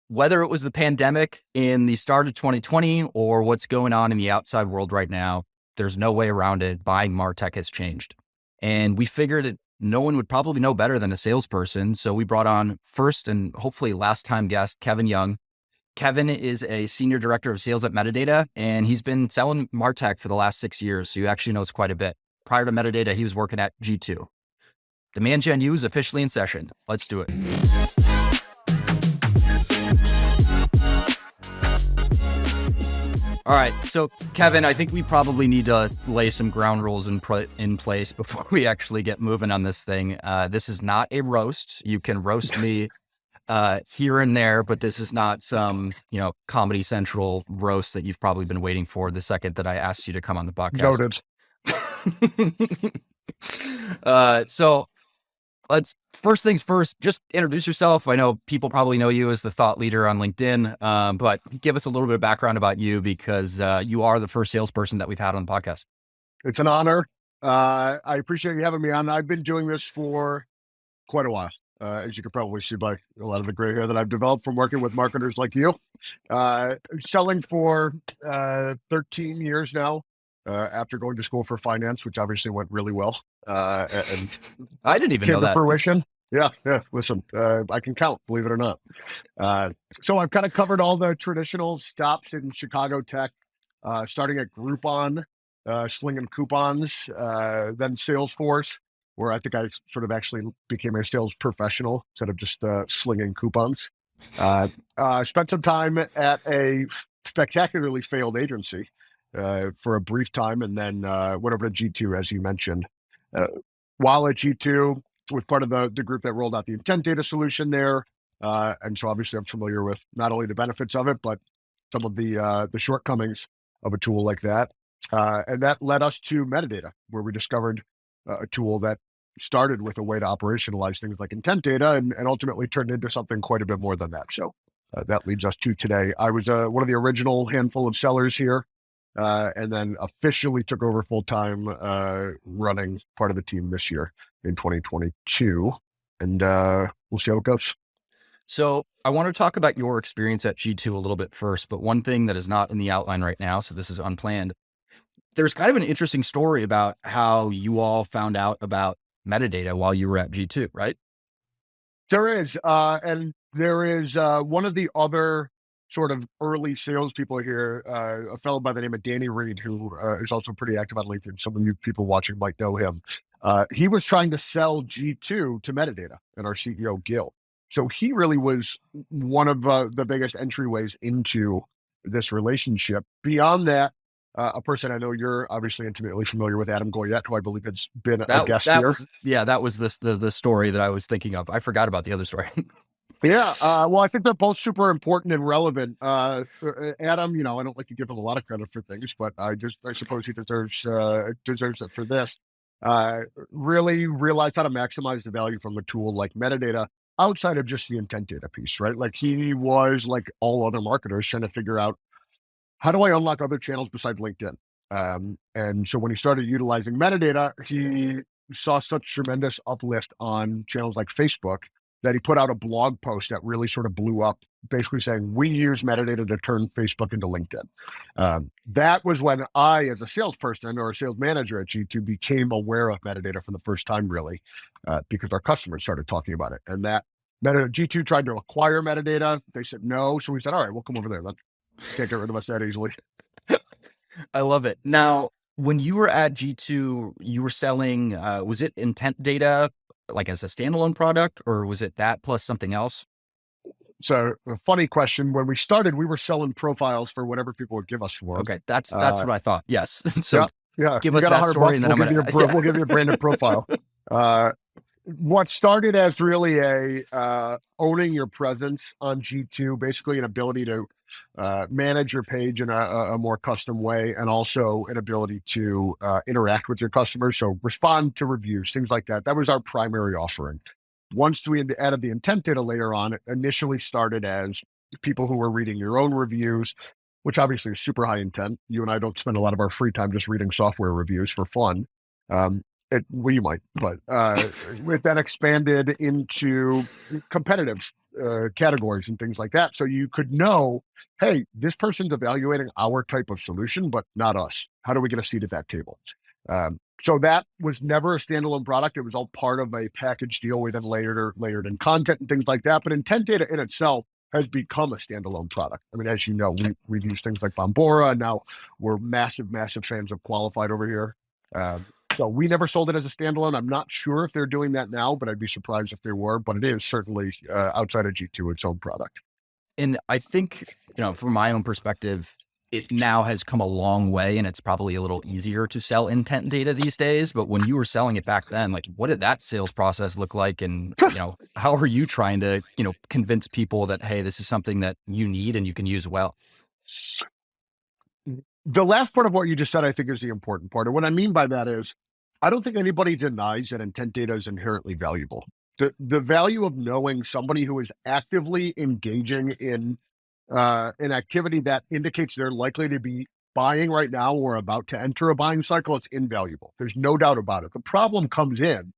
whether it was the pandemic in the start of 2020 or what's going on in the outside world right now, there's no way around it. Buying Martech has changed. And we figured that no one would probably know better than a salesperson. So we brought on first and hopefully last time guest, Kevin Young. Kevin is a senior director of sales at Metadata, and he's been selling Martech for the last 6 years. So he actually knows quite a bit. Prior to Metadata, he was working at G2. Demand Gen U is officially in session. Let's do it. All right. So Kevin, I think we probably need to lay some ground rules in place before we actually get moving on this thing. This is not a roast. You can roast me here and there, but this is not some, Comedy Central roast that you've probably been waiting for the second that I asked you to come on the podcast. Noted. So let's first things first, just introduce yourself. I know people probably know you as the thought leader on LinkedIn, but give us a little bit of background about you because you are the first salesperson that we've had on the podcast. It's an honor. I appreciate you having me on. I've been doing this for quite a while, as you can probably see by a lot of the gray hair that I've developed from working with marketers like you. Selling for 13 years now. After going to school for finance, which obviously went really well. And I didn't even know that. Fruition. Yeah. Listen, I can count, believe it or not. So I've kind of covered all the traditional stops in Chicago tech, starting at Groupon, slinging coupons, then Salesforce, where I think I sort of actually became a sales professional instead of just slinging coupons. Spent some time at a spectacularly failed agency. For a brief time, and then went over to G2, as you mentioned. While at G2, was part of the group that rolled out the intent data solution there, and so obviously I'm familiar with not only the benefits of it, but some of the shortcomings of a tool like that. And that led us to Metadata, where we discovered a tool that started with a way to operationalize things like intent data, and ultimately turned into something quite a bit more than that. So that leads us to today. I was one of the original handful of sellers here. And then officially took over full-time running part of the team this year in 2022. And we'll see how it goes. So I want to talk about your experience at G2 a little bit first, but one thing that is not in the outline right now, so this is unplanned. There's kind of an interesting story about how you all found out about Metadata while you were at G2, right? There is. And there is one of the other sort of early salespeople here, a fellow by the name of Danny Reed, who is also pretty active on LinkedIn. Some of you people watching might know him. He was trying to sell G2 to Metadata and our CEO, Gil. So he really was one of the biggest entryways into this relationship. Beyond that, a person I know you're obviously intimately familiar with, Adam Goyette, who I believe has been a guest here. That was the story that I was thinking of. I forgot about the other story. Yeah. Well, I think they're both super important and relevant. Adam, I don't like to give him a lot of credit for things, but I suppose he deserves it for this. Really realize how to maximize the value from a tool like Metadata outside of just the intent data piece, right? Like he was, like all other marketers, trying to figure out, how do I unlock other channels besides LinkedIn? And so when he started utilizing Metadata, he saw such tremendous uplift on channels like Facebook that he put out a blog post that really sort of blew up, basically saying, we use Metadata to turn Facebook into LinkedIn. That was when I, as a salesperson or a sales manager at G2, became aware of Metadata for the first time, really, because our customers started talking about it. And that G2 tried to acquire Metadata. They said no. So we said, all right, we'll come over there. Can't get rid of us that easily. I love it. Now, when you were at G2, you were selling, was it intent data, like as a standalone product, or was it that plus something else? So a funny question. When we started, we were selling profiles for whatever people would give us for. Okay. That's what I thought. Yes. So yeah. Give us that story. And then we'll give you a branded profile. What started as really a owning your presence on G2, basically an ability to manage your page in a more custom way, and also an ability to interact with your customers. So respond to reviews, things like that. That was our primary offering. Once we added the intent data layer on, it initially started as people who were reading your own reviews, which obviously is super high intent. You and I don't spend a lot of our free time just reading software reviews for fun. Well, you might, but with that expanded into competitive categories and things like that. So you could know, hey, this person's evaluating our type of solution, but not us. How do we get a seat at that table? So that was never a standalone product. It was all part of a package deal. We then layered in content and things like that. But intent data in itself has become a standalone product. I mean, as you know, we've used things like Bombora, and now we're massive fans of Qualified over here. So we never sold it as a standalone. I'm not sure if they're doing that now, but I'd be surprised if they were. But it is certainly outside of G2 its own product. And I think, from my own perspective, it now has come a long way, and it's probably a little easier to sell intent data these days. But when you were selling it back then, like, what did that sales process look like? And, how are you trying to, convince people that, hey, this is something that you need and you can use well? The last part of what you just said, I think, is the important part. And what I mean by that is, I don't think anybody denies that intent data is inherently valuable. The value of knowing somebody who is actively engaging in an activity that indicates they're likely to be buying right now or about to enter a buying cycle, it's invaluable. There's no doubt about it. The problem comes in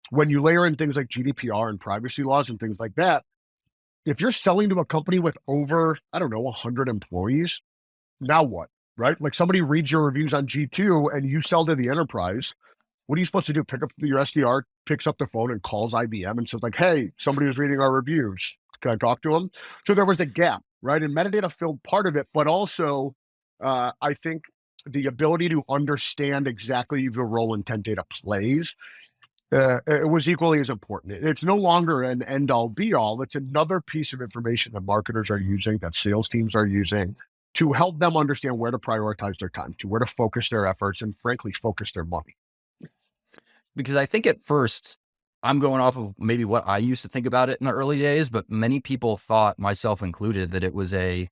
when you layer in things like GDPR and privacy laws and things like that. If you're selling to a company with over, 100 employees, now what? Right? Like, somebody reads your reviews on G2 and you sell to the enterprise. What are you supposed to do? Pick up your SDR, picks up the phone and calls IBM and says, like, hey, somebody was reading our reviews. Can I talk to them? So there was a gap, right? And metadata filled part of it, but also I think the ability to understand exactly the role intent data plays, it was equally as important. It's no longer an end all be all. It's another piece of information that marketers are using, that sales teams are using, to help them understand where to prioritize their time, to where to focus their efforts, and frankly, focus their money. Because I think at first, I'm going off of maybe what I used to think about it in the early days, but many people thought, myself included, that it was the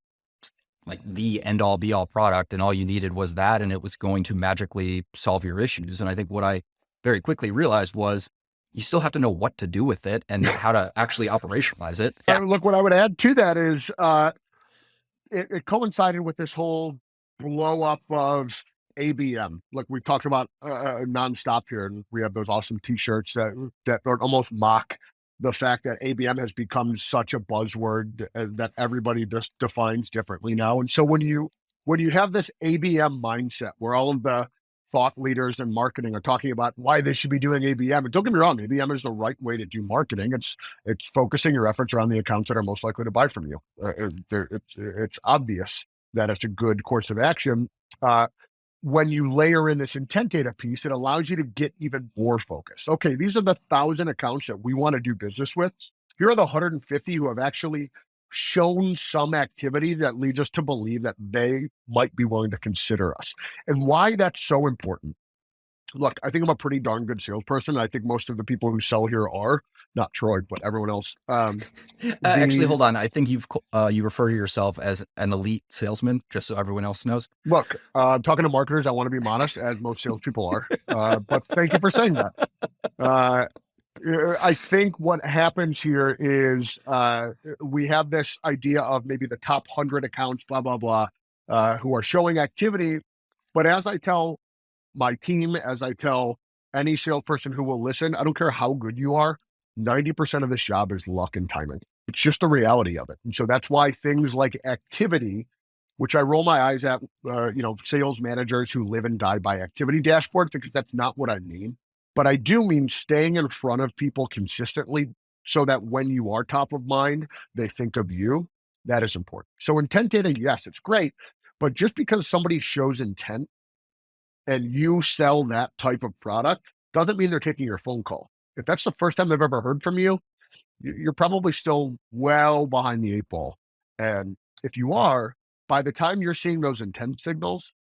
end all be all product, and all you needed was that, and it was going to magically solve your issues. And I think what I very quickly realized was, you still have to know what to do with it and how to actually operationalize it. Look, what I would add to that is, it coincided with this whole blow up of ABM. Like, we've talked about nonstop here, and we have those awesome T-shirts that almost mock the fact that ABM has become such a buzzword that everybody just defines differently now. And so when you have this ABM mindset, where all of the thought leaders in marketing are talking about why they should be doing ABM, and don't get me wrong, ABM is the right way to do marketing. It's focusing your efforts around the accounts that are most likely to buy from you. It's obvious that it's a good course of action. When you layer in this intent data piece, it allows you to get even more focus. Okay, these are the 1,000 accounts that we want to do business with. Here are the 150 who have actually shown some activity that leads us to believe that they might be willing to consider us. And why that's so important. Look, I think I'm a pretty darn good salesperson. I think most of the people who sell here are, not Troy, but everyone else. Actually, hold on. I think you refer to yourself as an elite salesman, just so everyone else knows. Look, talking to marketers, I want to be modest, as most salespeople are. But thank you for saying that. I think what happens here is we have this idea of maybe the top 100 accounts, blah, blah, blah, who are showing activity. But as I tell my team, as I tell any salesperson who will listen, I don't care how good you are, 90% of this job is luck and timing. It's just the reality of it. And so that's why things like activity, which I roll my eyes at, sales managers who live and die by activity dashboards, because that's not what I mean. But I do mean staying in front of people consistently so that when you are top of mind, they think of you. That is important. So intent data, yes, it's great. But just because somebody shows intent and you sell that type of product doesn't mean they're taking your phone call. If that's the first time they've ever heard from you, you're probably still well behind the 8 ball. And if you are, by the time you're seeing those intent signals,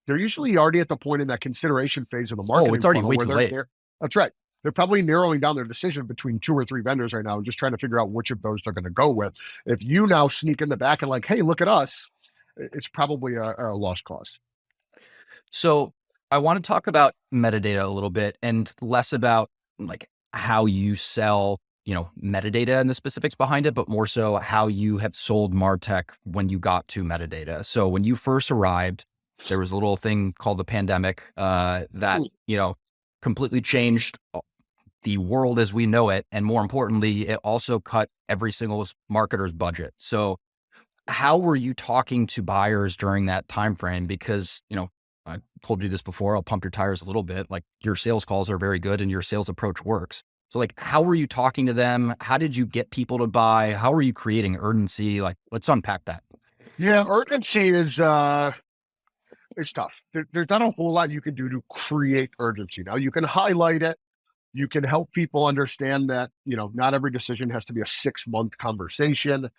they're usually already at the point in that consideration phase of the marketing. Oh, it's already way too late. That's right. They're probably narrowing down their decision between 2 or 3 vendors right now and just trying to figure out which of those they're going to go with. If you now sneak in the back and like, hey, look at us, it's probably a lost cause. So I want to talk about metadata a little bit, and less about like how you sell, metadata and the specifics behind it, but more so how you have sold Martech when you got to metadata. So when you first arrived, there was a little thing called the pandemic that, completely changed the world as we know it. And more importantly, it also cut every single marketer's budget. So how were you talking to buyers during that time frame? Because, I told you this before, I'll pump your tires a little bit. Like, your sales calls are very good and your sales approach works. So like, how were you talking to them? How did you get people to buy? How were you creating urgency? Like, let's unpack that. Yeah, urgency is it's tough. There's not a whole lot you can do to create urgency. Now you can highlight it. You can help people understand that, not every decision has to be a 6-month conversation.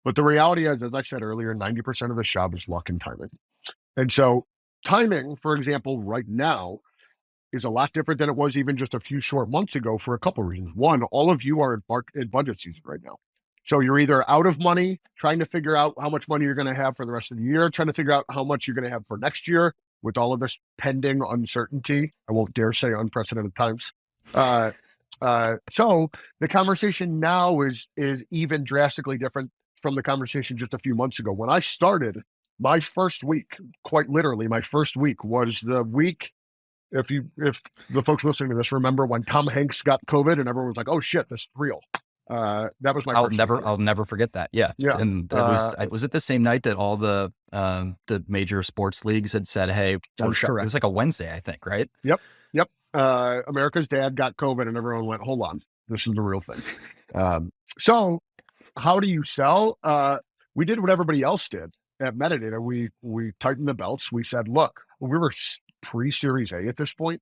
But the reality is, as I said earlier, 90% of the job is luck and timing. And so timing, for example, right now is a lot different than it was even just a few short months ago for a couple of reasons. One, all of you are in budget season right now. So you're either out of money, trying to figure out how much money you're going to have for the rest of the year, trying to figure out how much you're going to have for next year with all of this pending uncertainty. I won't dare say unprecedented times. So the conversation now is even drastically different from the conversation just a few months ago. When I started, my first week, quite literally, my first week was the week. If the folks listening to this remember when Tom Hanks got COVID and everyone was like, "Oh shit, this is real." That was my first week. I'll never forget that. Yeah. Yeah. And was it the same night that all the major sports leagues had said, "Hey, That's correct." It was like a Wednesday, I think, right? Yep. America's dad got COVID and everyone went, "Hold on, this is the real thing." So how do you sell? We did what everybody else did at Metadata. We tightened the belts. We said, look, we were pre-Series A at this point.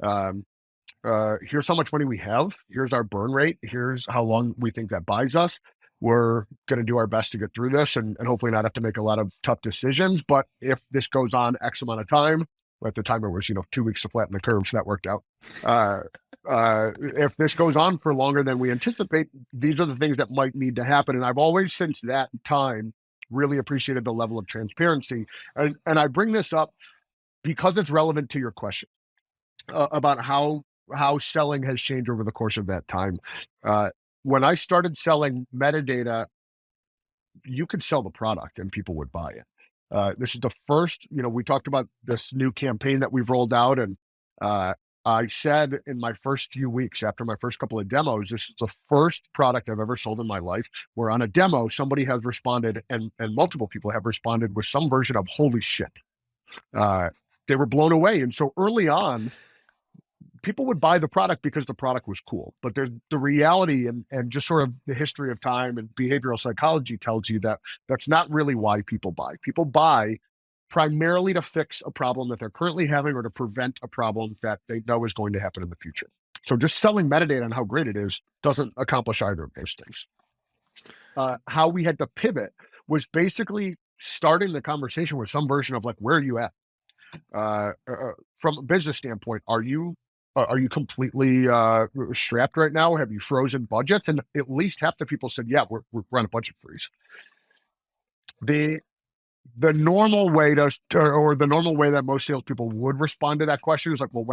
Here's how much money we have. Here's our burn rate. Here's how long we think that buys us. We're going to do our best to get through this and hopefully not have to make a lot of tough decisions. But if this goes on X amount of time, at the time it was, 2 weeks to flatten the curve, so that worked out. If this goes on for longer than we anticipate, these are the things that might need to happen. And I've always, since that time, really appreciated the level of transparency. And I bring this up because it's relevant to your question about how selling has changed over the course of that time. When I started selling Metadata, you could sell the product and people would buy it. This is the first, we talked about this new campaign that we've rolled out. And I said in my first few weeks, after my first couple of demos, this is the first product I've ever sold in my life where on a demo, somebody has responded and multiple people have responded with some version of holy shit. They were blown away. And so early on, people would buy the product because the product was cool. But there's the reality and just sort of the history of time and behavioral psychology tells you that that's not really why people buy. People buy primarily to fix a problem that they're currently having or to prevent a problem that they know is going to happen in the future. So just selling metadata and how great it is doesn't accomplish either of those things. How we had to pivot was basically starting the conversation with some version of like, where are you at? From a business standpoint, are you completely strapped right now? Have you frozen budgets? And at least half the people said, yeah, we're on a budget freeze. The normal way the normal way that most salespeople would respond to that question is like, well,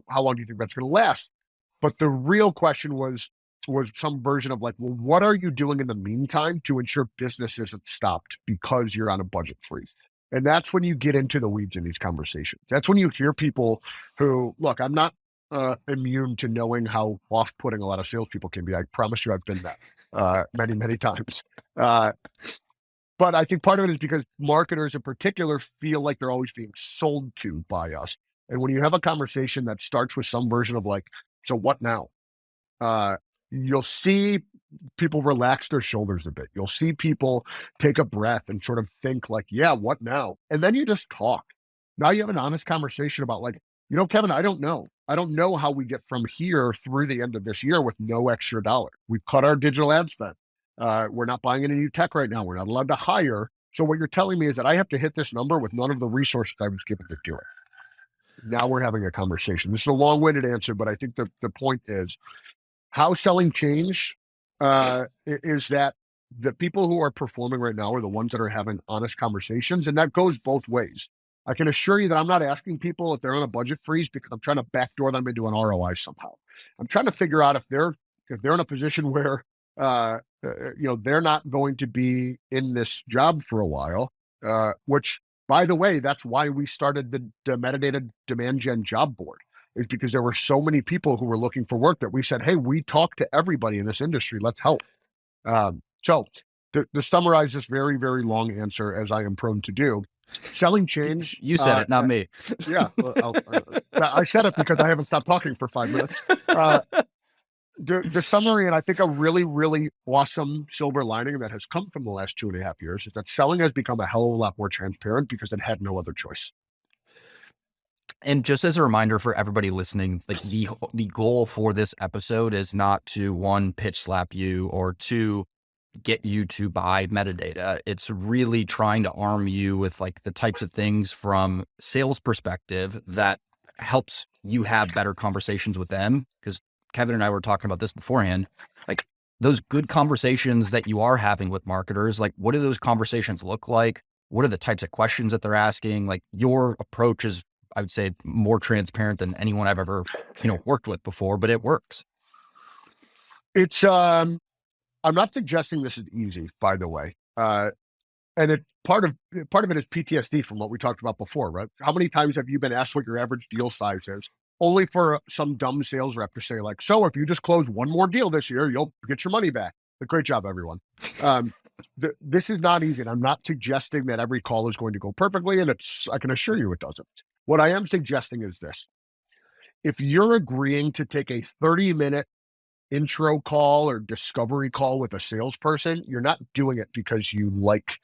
how long do you think that's going to last? But the real question was some version of like, well, what are you doing in the meantime to ensure business isn't stopped because you're on a budget freeze? And that's when you get into the weeds in these conversations. That's when you hear people who, look, I'm not immune to knowing how off-putting a lot of salespeople can be. I promise you I've been that many, many times. But I think part of it is because marketers in particular feel like they're always being sold to by us. And when you have a conversation that starts with some version of like, so what now? You'll see people relax their shoulders a bit. You'll see people take a breath and sort of think like, yeah, what now? And then you just talk. Now you have an honest conversation about like, Kevin, I don't know. I don't know how we get from here through the end of this year with no extra dollar. We've cut our digital ad spend. We're not buying any new tech right now. We're not allowed to hire. So what you're telling me is that I have to hit this number with none of the resources I was given to do it. Now we're having a conversation. This is a long-winded answer, but I think the point is how selling change is that the people who are performing right now are the ones that are having honest conversations. And that goes both ways. I can assure you that I'm not asking people if they're on a budget freeze because I'm trying to backdoor them into an ROI somehow. I'm trying to figure out if they're in a position where they're not going to be in this job for a while, which, by the way, that's why we started the metadata demand gen job board. is because there were so many people who were looking for work that we said, hey, we talk to everybody in this industry. Let's help. So to summarize this very, very long answer, as I am prone to do, selling change. You said it, not me. Yeah, I said it because I haven't stopped talking for 5 minutes. The summary, and I think a really, really awesome silver lining that has come from the last 2.5 years, is that selling has become a hell of a lot more transparent because it had no other choice. And just as a reminder for everybody listening, like the goal for this episode is not to, one, pitch slap you, or two, get you to buy metadata. It's really trying to arm you with like the types of things from sales perspective that helps you have better conversations with them. Because Kevin and I were talking about this beforehand, like those good conversations that you are having with marketers, like what do those conversations look like? What are the types of questions that they're asking? Like your approach is, I would say, more transparent than anyone I've ever, worked with before, but it works. It's, I'm not suggesting this is easy, by the way. And part of it is PTSD from what we talked about before, right? How many times have you been asked what your average deal size is, only for some dumb sales rep to say like, so if you just close one more deal this year, you'll get your money back. Great job, everyone. This is not easy. And I'm not suggesting that every call is going to go perfectly, and I can assure you it doesn't. What I am suggesting is this. If you're agreeing to take a 30-minute intro call or discovery call with a salesperson, you're not doing it because you like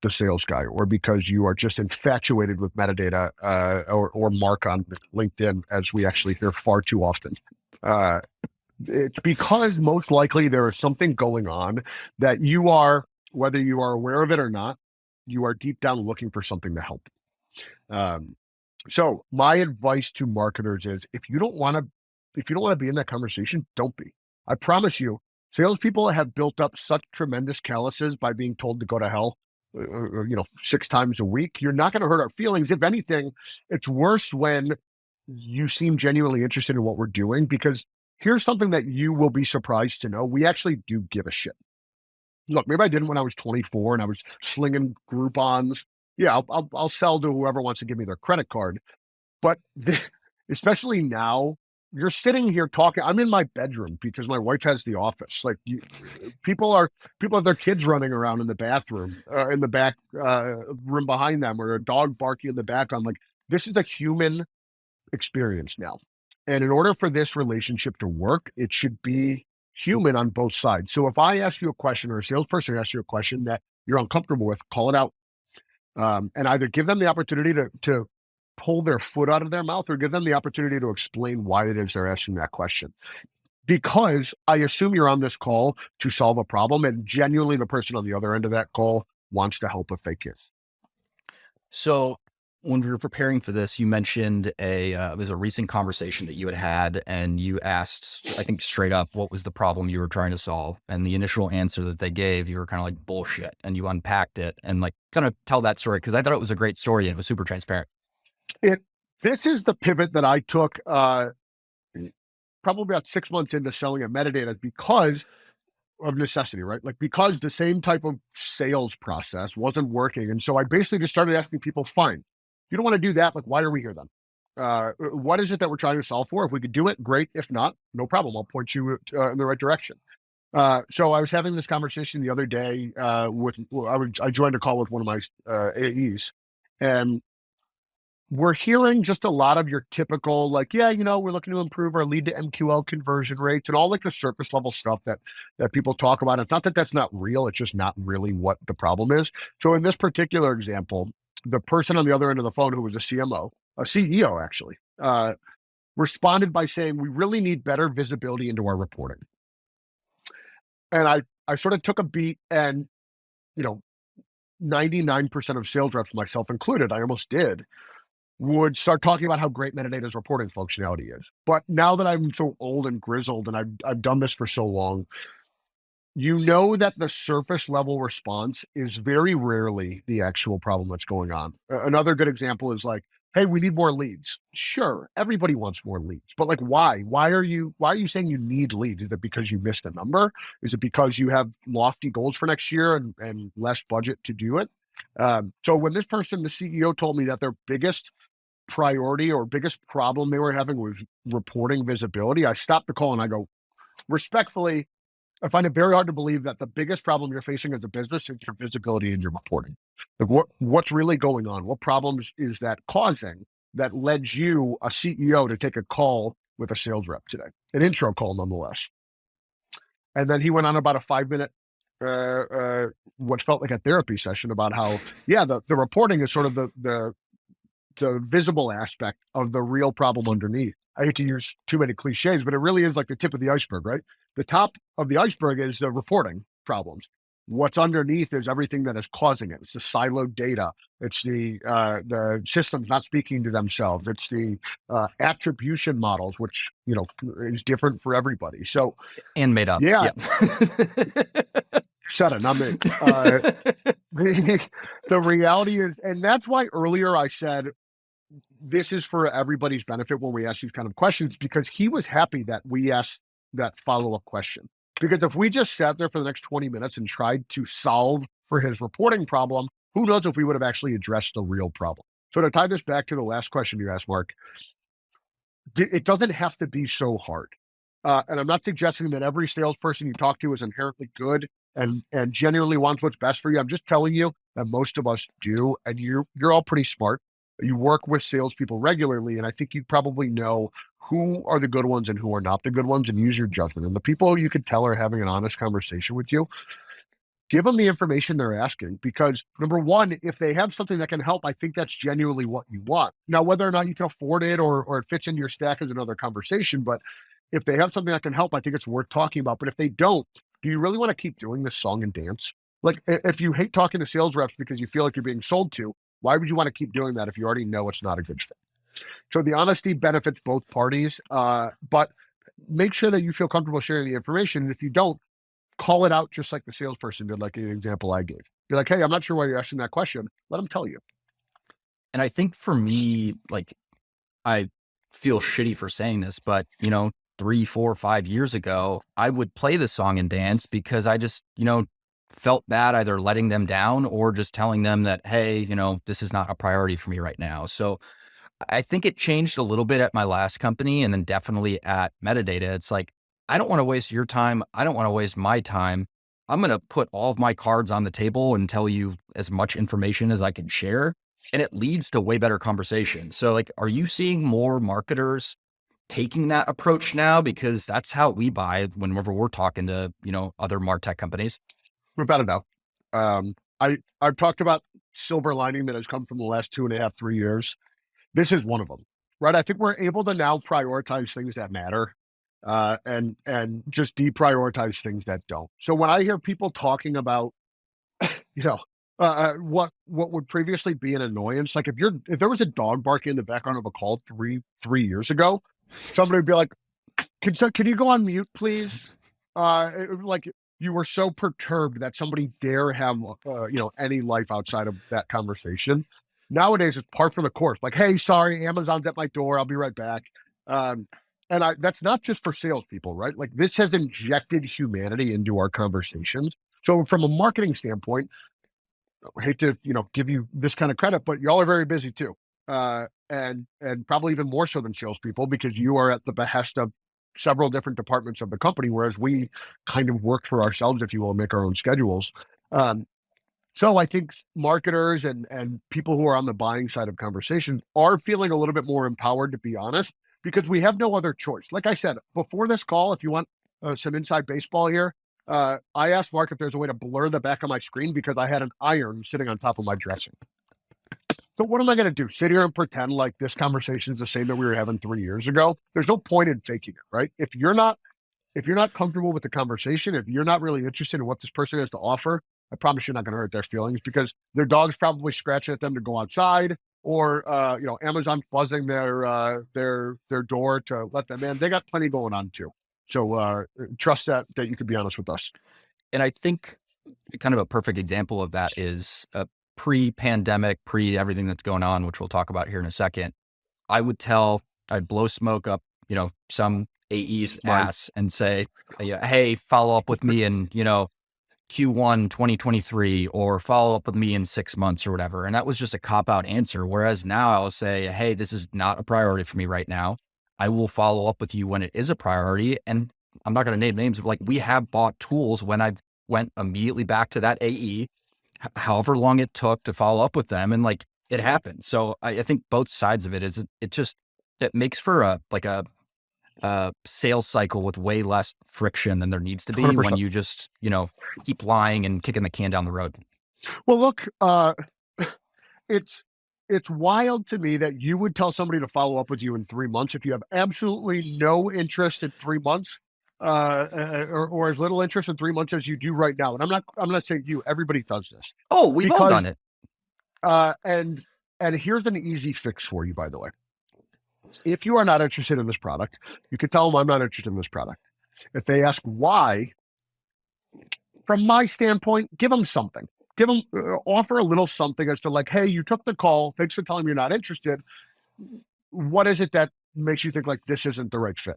the sales guy or because you are just infatuated with metadata or Mark on LinkedIn, as we actually hear far too often. It's because most likely there is something going on that you are, whether you are aware of it or not, you are deep down looking for something to help. So my advice to marketers is, if you don't want to be in that conversation, don't be. I promise you, salespeople have built up such tremendous calluses by being told to go to hell, 6 times a week. You're not going to hurt our feelings. If anything, it's worse when you seem genuinely interested in what we're doing, because here's something that you will be surprised to know. We actually do give a shit. Look, maybe I didn't when I was 24 and I was slinging Groupons. Yeah, I'll sell to whoever wants to give me their credit card. But especially now, you're sitting here talking. I'm in my bedroom because my wife has the office. Like people have their kids running around in the bathroom, in the back room behind them, or a dog barking in the background. Like, this is a human experience now. And in order for this relationship to work, it should be human on both sides. So if I ask you a question, or a salesperson asks you a question that you're uncomfortable with, call it out. And either give them the opportunity to pull their foot out of their mouth, or give them the opportunity to explain why it is they're asking that question. Because I assume you're on this call to solve a problem, and genuinely the person on the other end of that call wants to help if they can. So when we were preparing for this, you mentioned it was a recent conversation that you had, and you asked, I think straight up, what was the problem you were trying to solve? And the initial answer that they gave, you were kind of like, bullshit. And you unpacked it and like kind of tell that story, because I thought it was a great story and it was super transparent. This is the pivot that I took probably about 6 months into selling at Metadata, because of necessity, right? Like, because the same type of sales process wasn't working. And so I basically just started asking people, fine, you don't want to do that. Like, why are we here then? What is it that we're trying to solve for? If we could do it, great. If not, no problem. I'll point you in the right direction. So I was having this conversation the other day I joined a call with one of my AEs, and we're hearing just a lot of your typical, like, yeah, we're looking to improve our lead to MQL conversion rates and all like the surface level stuff that people talk about. It's not that that's not real. It's just not really what the problem is. So in this particular example, the person on the other end of the phone, who was a CEO actually, responded by saying, we really need better visibility into our reporting. And I sort of took a beat, and 99% of sales reps, myself included, I almost did, would start talking about how great Metadata's reporting functionality is. But now that I'm so old and grizzled, and I've done this for so long, that the surface level response is very rarely the actual problem that's going on. Another good example is like, hey, we need more leads. Sure, everybody wants more leads, but like, why? Why are you saying you need leads? Is it because you missed a number? Is it because you have lofty goals for next year and less budget to do it? So when this person, the CEO, told me that their biggest priority or biggest problem they were having was reporting visibility, I stopped the call and I go, respectfully, I find it very hard to believe that the biggest problem you're facing as a business is your visibility in your reporting. Like what's really going on? What problems is that causing that led you, a CEO, to take a call with a sales rep today? An intro call, nonetheless. And then he went on about a 5-minute, what felt like a therapy session about how, yeah, the reporting is sort of the visible aspect of the real problem underneath. I hate to use too many cliches, but it really is like the tip of the iceberg, right? The top of the iceberg is the reporting problems. What's underneath is everything that is causing it. It's the siloed data. It's the systems not speaking to themselves. It's the attribution models, which, is different for everybody. So, And made up. yeah, Yeah. said it, not me. The reality is, and that's why earlier I said, this is for everybody's benefit when we ask these kind of questions, because he was happy that we asked that follow-up question. Because if we just sat there for the next 20 minutes and tried to solve for his reporting problem, who knows if we would have actually addressed the real problem. So to tie this back to the last question you asked, Mark, it doesn't have to be so hard. And I'm not suggesting that every salesperson you talk to is inherently good and genuinely wants what's best for you. I'm just telling you that most of us do, and you're all pretty smart. You work with salespeople regularly, and I think you probably know who are the good ones and who are not the good ones, and use your judgment. And the people you could tell are having an honest conversation with you, give them the information they're asking, because number one, if they have something that can help, I think that's genuinely what you want. Now, whether or not you can afford it or it fits into your stack is another conversation. But if they have something that can help, I think it's worth talking about. But if they don't, do you really want to keep doing this song and dance? Like, if you hate talking to sales reps because you feel like you're being sold to, why would you want to keep doing that if you already know it's not a good fit? So the honesty benefits both parties, but make sure that you feel comfortable sharing the information. And if you don't, call it out just like the salesperson did, like the example I gave. You're like, hey, I'm not sure why you're asking that question. Let them tell you. And I think for me, like, I feel shitty for saying this, but 3, 4, 5 years ago, I would play the song and dance because I just, felt bad either letting them down or just telling them that, hey, this is not a priority for me right now. So I think it changed a little bit at my last company, and then definitely at Metadata. It's like, I don't want to waste your time. I don't want to waste my time. I'm going to put all of my cards on the table and tell you as much information as I can share. And it leads to way better conversation. So like, are you seeing more marketers taking that approach now? Because that's how we buy whenever we're talking to, other Martech companies. Without a doubt. I've talked about silver lining that has come from the last 2.5, 3 years. This is one of them, right? I think we're able to now prioritize things that matter, and just deprioritize things that don't. So when I hear people talking about, what would previously be an annoyance, like if there was a dog barking in the background of a call three years ago, somebody would be like, can you go on mute, please? Like you were so perturbed that somebody dare have, any life outside of that conversation. Nowadays, it's par for the course. Like, hey, sorry, Amazon's at my door. I'll be right back. That's not just for salespeople, right? Like this has injected humanity into our conversations. So from a marketing standpoint, I hate to, give you this kind of credit, but y'all are very busy too. And probably even more so than salespeople, because you are at the behest of several different departments of the company, whereas we kind of work for ourselves, if you will, make our own schedules. So I think marketers and people who are on the buying side of conversations are feeling a little bit more empowered, to be honest, because we have no other choice. Like I said, before this call, if you want some inside baseball here, I asked Mark if there's a way to blur the back of my screen because I had an iron sitting on top of my dressing. So what am I going to do? Sit here and pretend like this conversation is the same that we were having 3 years ago? There's no point in faking it, right? If you're not comfortable with the conversation, if you're not really interested in what this person has to offer, I promise you're not going to hurt their feelings, because their dog's probably scratching at them to go outside, or Amazon buzzing their door to let them in. They got plenty going on too. So trust that you can be honest with us. And I think kind of a perfect example of that is pre-pandemic, everything that's going on, which we'll talk about here in a second. I'd blow smoke up, some AE's ass and say, hey, follow up with me in, Q1 2023 or follow up with me in 6 months or whatever. And that was just a cop out answer. Whereas now I'll say, hey, this is not a priority for me right now. I will follow up with you when it is a priority. And I'm not going to name names, but like we have bought tools when I went immediately back to that AE, however long it took to follow up with them. And like it happened. So I think both sides of it is it makes for a sales cycle with way less friction than there needs to be when 100%. you just, keep lying and kicking the can down the road. Well, look, it's wild to me that you would tell somebody to follow up with you in 3 months if you have absolutely no interest in 3 months, or as little interest in 3 months as you do right now. And I'm not saying you. Everybody does this Oh, we've all because, done it. and here's an easy fix for you, by the way. If you are not interested in this product, you can tell them I'm not interested in this product. If they ask why, from my standpoint, give them something. Give them, offer a little something as to like, hey, you took the call. Thanks for telling me you're not interested. What is it that makes you think like this isn't the right fit?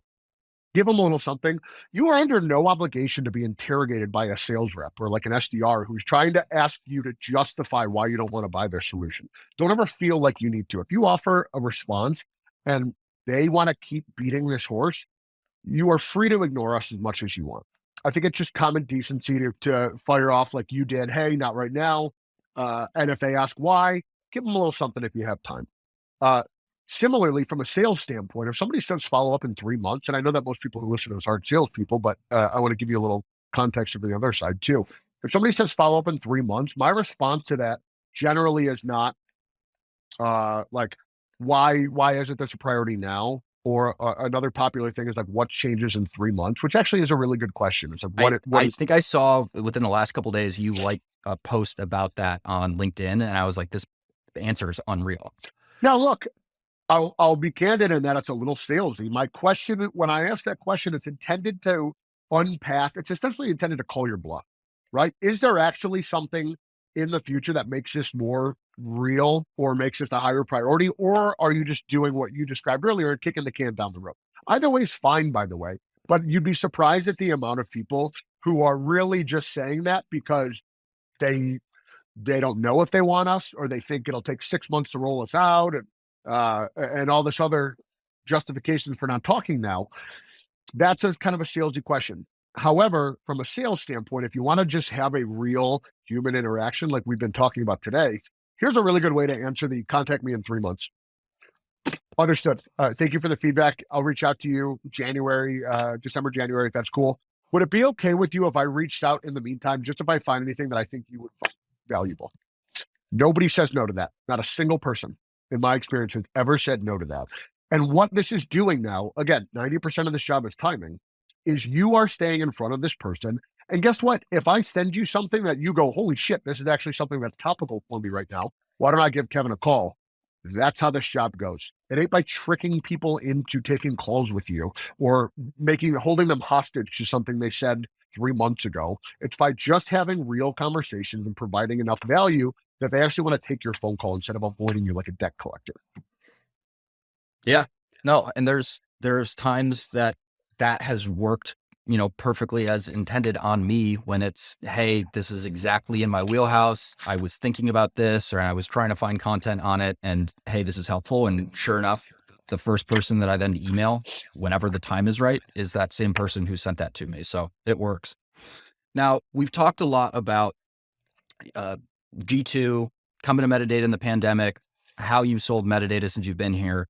Give them a little something. You are under no obligation to be interrogated by a sales rep or like an SDR who's trying to ask you to justify why you don't want to buy their solution. Don't ever feel like you need to. If you offer a response and they want to keep beating this horse, you are free to ignore us as much as you want. I think it's just common decency to fire off like you did. Hey, not right now. And if they ask why, give them a little something if you have time. Uh, Similarly, from a sales standpoint, if somebody says follow up in 3 months, and I know that most people who listen to us aren't salespeople, but I want to give you a little context of the other side too. If somebody says follow up in 3 months, my response to that generally is not like why isn't this a priority now? Or another popular thing is like what changes in 3 months, which actually is a really good question. It's like what I is think I saw within the last couple of days, you like a post about that on LinkedIn. And I was like, this answer is unreal. now look, I'll be candid in that it's a little salesy. My question, when I ask that question, it's intended to unpack. It's essentially intended to call your bluff, right? Is there actually something in the future that makes this more real or makes this a higher priority? Or are you just doing what you described earlier and kicking the can down the road? Either way is fine, by the way, but you'd be surprised at the amount of people who are really just saying that because they they don't know if they want us or they think it'll take 6 months to roll us out and all this other justifications for not talking now. That's a kind of a salesy question. However, from a sales standpoint, if you want to just have a real human interaction like we've been talking about today, here's a really good way to answer the contact me in 3 months. Understood. Thank you for the feedback. I'll reach out to you January, December, January, if that's cool. Would it be okay with you if I reached out in the meantime, just if I find anything that I think you would find valuable? Nobody says no to that. Not a single person in my experience has ever said no to that. And what this is doing now, again, 90% of this job is timing, is you are staying in front of this person. And guess what? If I send you something that you go, holy shit, this is actually something that's topical for me right now, why don't I give Kevin a call? That's how this job goes. It ain't by tricking people into taking calls with you or holding them hostage to something they said 3 months ago. It's by just having real conversations and providing enough value that they actually want to take your phone call instead of avoiding you like a debt collector. Yeah. No, and there's times that has worked, perfectly as intended on me when it's, hey, this is exactly in my wheelhouse. I was thinking about this, or I was trying to find content on it, and hey, this is helpful. And sure enough, the first person that I then email whenever the time is right is that same person who sent that to me. So it works. Now, we've talked a lot about G2 coming to metadata in the pandemic, how you've sold metadata since you've been here.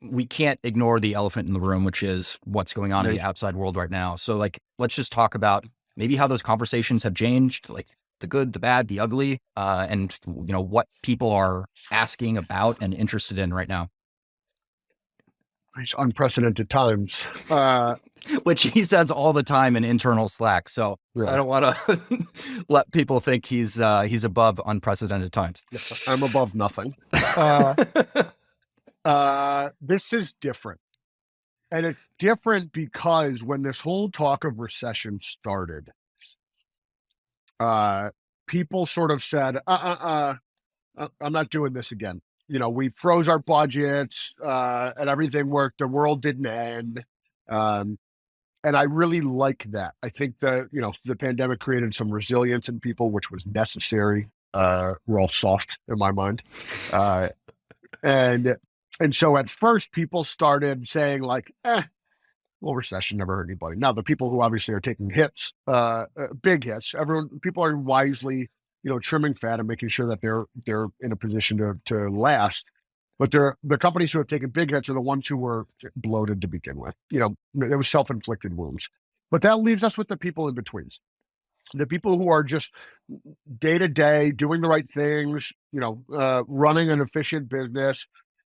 We can't ignore the elephant in the room, which is what's going on in the outside world right now. So like, let's just talk about maybe how those conversations have changed, like the good, the bad, the ugly, and what people are asking about and interested in right now. It's unprecedented times. Which he says all the time in internal Slack. So yeah. I don't want to let people think he's above unprecedented times. I'm above nothing. This is different. And it's different because when this whole talk of recession started, people sort of said, I'm not doing this again. We froze our budgets and everything worked. The world didn't end. And I really like that. I think that, the pandemic created some resilience in people, which was necessary. We're all soft in my mind. Uh, and, and so at first people started saying like, well, recession never hurt anybody. Now the people who obviously are taking hits, big hits, people are wisely, trimming fat and making sure that they're in a position to last. But the companies who have taken big hits are the ones who were bloated to begin with. There was self-inflicted wounds. But that leaves us with the people in between. The people who are just day to day doing the right things, running an efficient business,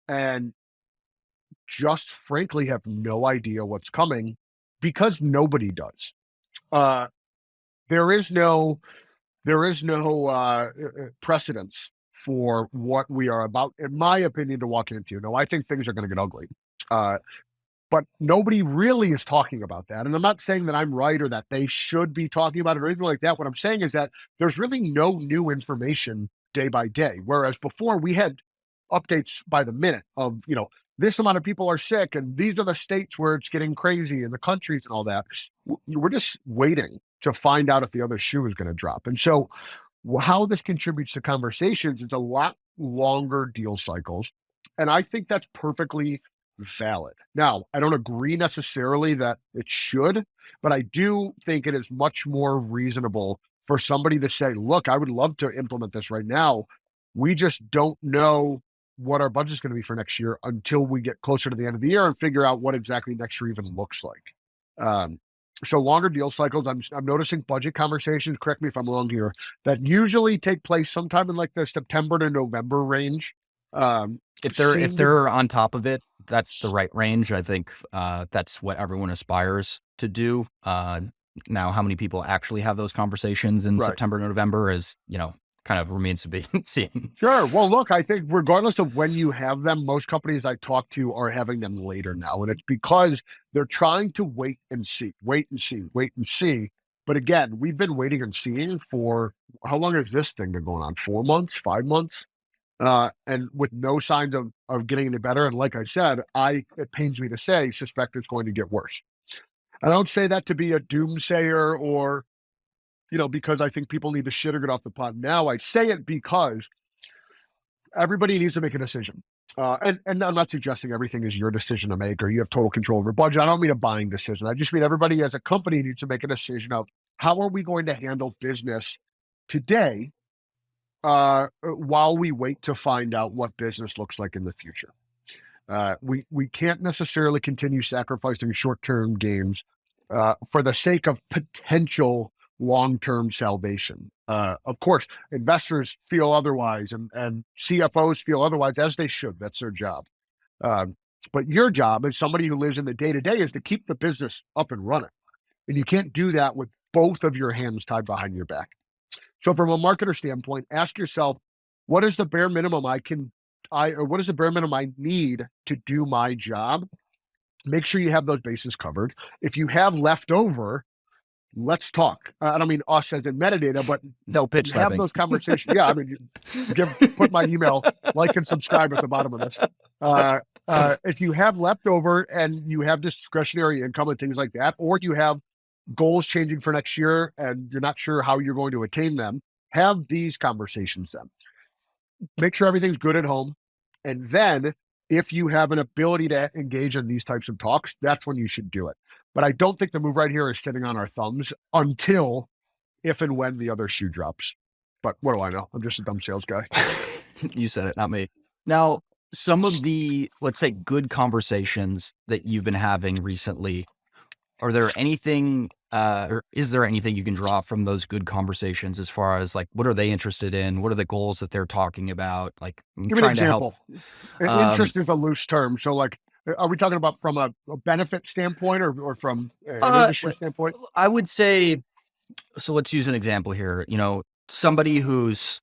and just frankly have no idea what's coming because nobody does. Uh, there is no precedence for what we are about, in my opinion, to walk into. Now, I think things are going to get ugly. Uh, but nobody really is talking about that. And I'm not saying that I'm right or that they should be talking about it or anything like that. What I'm saying is that there's really no new information day by day. Whereas before we had updates by the minute of, this amount of people are sick and these are the states where it's getting crazy and the countries and all that. We're just waiting to find out if the other shoe is going to drop. And so how this contributes to conversations, it's a lot longer deal cycles. And I think that's perfectly valid. Now, I don't agree necessarily that it should, but I do think it is much more reasonable for somebody to say, look, I would love to implement this right now. We just don't know what our budget's going to be for next year until we get closer to the end of the year and figure out what exactly next year even looks like. So longer deal cycles, I'm noticing budget conversations, correct me if I'm wrong here, that usually take place sometime in like the September to November range. If they're on top of it, that's the right range. I think that's what everyone aspires to do. Now, how many people actually have those conversations in September, November is, kind of remains to be seen. Sure. Well, look, I think regardless of when you have them, most companies I talk to are having them later now. And it's because they're trying to wait and see. But again, we've been waiting and seeing for how long has this thing been going on? 4 months, 5 months? And with no signs of getting any better. And like I said, it pains me to say, suspect it's going to get worse. I don't say that to be a doomsayer or, because I think people need to shit or get off the pot now. I say it because everybody needs to make a decision. And I'm not suggesting everything is your decision to make or you have total control over budget. I don't mean a buying decision. I just mean everybody as a company needs to make a decision of how are we going to handle business today while we wait to find out what business looks like in the future. We can't necessarily continue sacrificing short-term gains for the sake of potential long-term salvation. Of course, investors feel otherwise and CFOs feel otherwise, as they should. That's their job. But your job as somebody who lives in the day-to-day is to keep the business up and running. And you can't do that with both of your hands tied behind your back. So from a marketer standpoint, ask yourself, what is the bare minimum what is the bare minimum I need to do my job? Make sure you have those bases covered. If you have leftover, let's talk. I don't mean us as in metadata, but no pitch have slapping. those conversations. Yeah, I mean, put my email, like and subscribe at the bottom of this. If you have leftover and you have discretionary income and things like that, or you have goals changing for next year and you're not sure how you're going to attain them, have these conversations then. Make sure everything's good at home. And then if you have an ability to engage in these types of talks, that's when you should do it. But I don't think the move right here is sitting on our thumbs until if and when the other shoe drops. But what do I know? I'm just a dumb sales guy. You said it, not me. Now, some of the, let's say, good conversations that you've been having recently, are there anything, or is there anything you can draw from those good conversations as far as like, what are they interested in? What are the goals that they're talking about? Like, I'm Give me an trying to help. example. Interest is a loose term. So like, are we talking about from a benefit standpoint or from an industry standpoint? I would say, so let's use an example here. Somebody who's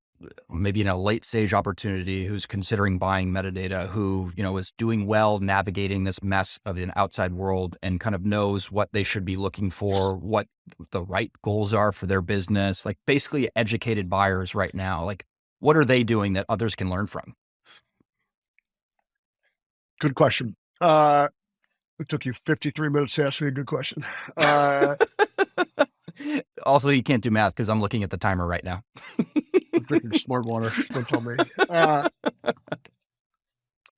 maybe in a late stage opportunity, who's considering buying metadata, who, is doing well navigating this mess of an outside world and kind of knows what they should be looking for, what the right goals are for their business, like basically educated buyers right now. Like, what are they doing that others can learn from? Good question. It took you 53 minutes to ask me a good question. Also, you can't do math because I'm looking at the timer right now. I'm drinking smart water. Don't tell me.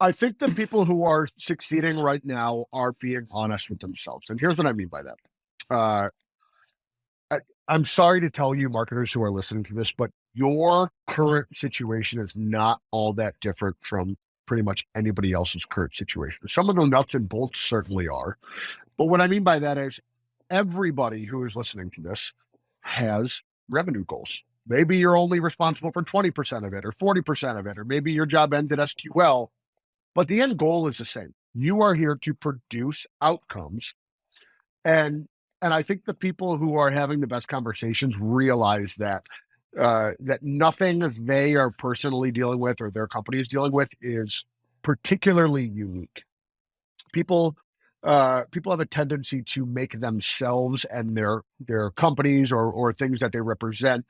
I think the people who are succeeding right now are being honest with themselves. And here's what I mean by that. I'm sorry to tell you, marketers who are listening to this, but your current situation is not all that different from pretty much anybody else's current situation. Some of the nuts and bolts certainly are. But what I mean by that is everybody who is listening to this has revenue goals. Maybe you're only responsible for 20% of it or 40% of it, or maybe your job ends at SQL, but the end goal is the same. You are here to produce outcomes. And I think the people who are having the best conversations realize that that nothing they are personally dealing with or their company is dealing with is particularly unique. People have a tendency to make themselves and their companies or things that they represent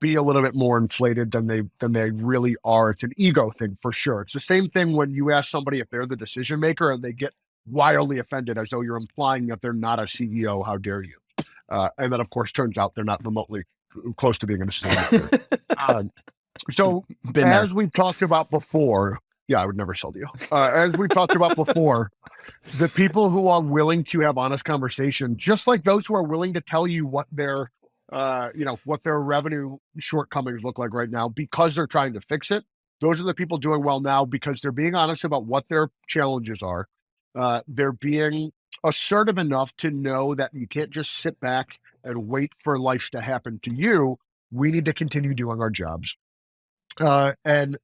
be a little bit more inflated than they really are. It's an ego thing for sure. It's the same thing when you ask somebody if they're the decision maker and they get wildly offended as though you're implying that they're not a CEO. How dare you? And then, of course, turns out they're not remotely close to being a decision maker. So as we've talked about before, yeah, I would never sell to you. As we talked about before, the people who are willing to have honest conversation, just like those who are willing to tell you what their what their revenue shortcomings look like right now because they're trying to fix it. Those are the people doing well now because they're being honest about what their challenges are. They're being assertive enough to know that you can't just sit back and wait for life to happen to you. We need to continue doing our jobs. And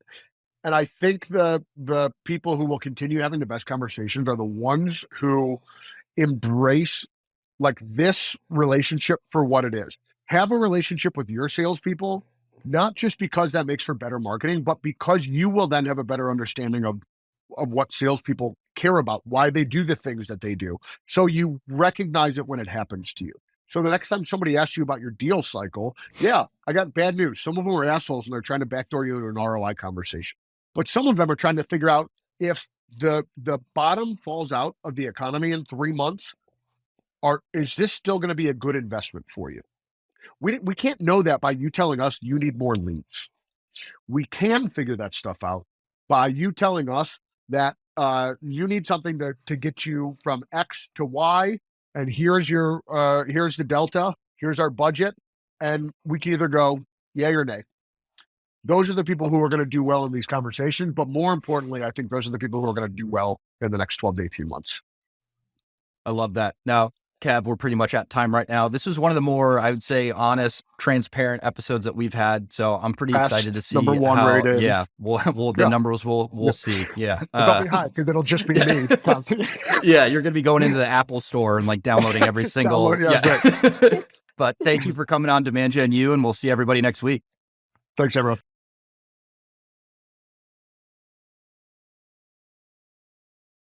I think the people who will continue having the best conversations are the ones who embrace like this relationship for what it is. Have a relationship with your salespeople, not just because that makes for better marketing, but because you will then have a better understanding of what salespeople care about, why they do the things that they do. So you recognize it when it happens to you. So the next time somebody asks you about your deal cycle, yeah, I got bad news. Some of them are assholes and they're trying to backdoor you into an ROI conversation. But some of them are trying to figure out if the bottom falls out of the economy in 3 months, is this still going to be a good investment for you? We can't know that by you telling us you need more leads. We can figure that stuff out by you telling us that you need something to get you from X to Y, and here's the delta, here's our budget, and we can either go yay or nay. Those are the people who are going to do well in these conversations, but more importantly, I think those are the people who are going to do well in the next 12 to 18 months. I love that. Now, Kev, we're pretty much at time right now. This is one of the more, I would say, honest, transparent episodes that we've had. So I'm pretty excited to see number one how, rated. Yeah, the numbers we'll see. Yeah, it'll be high because it'll just be me. Yeah, you're going to be going into the Apple store and like downloading every single. Right. But thank you for coming on Demand Gen U, and we'll see everybody next week. Thanks, everyone.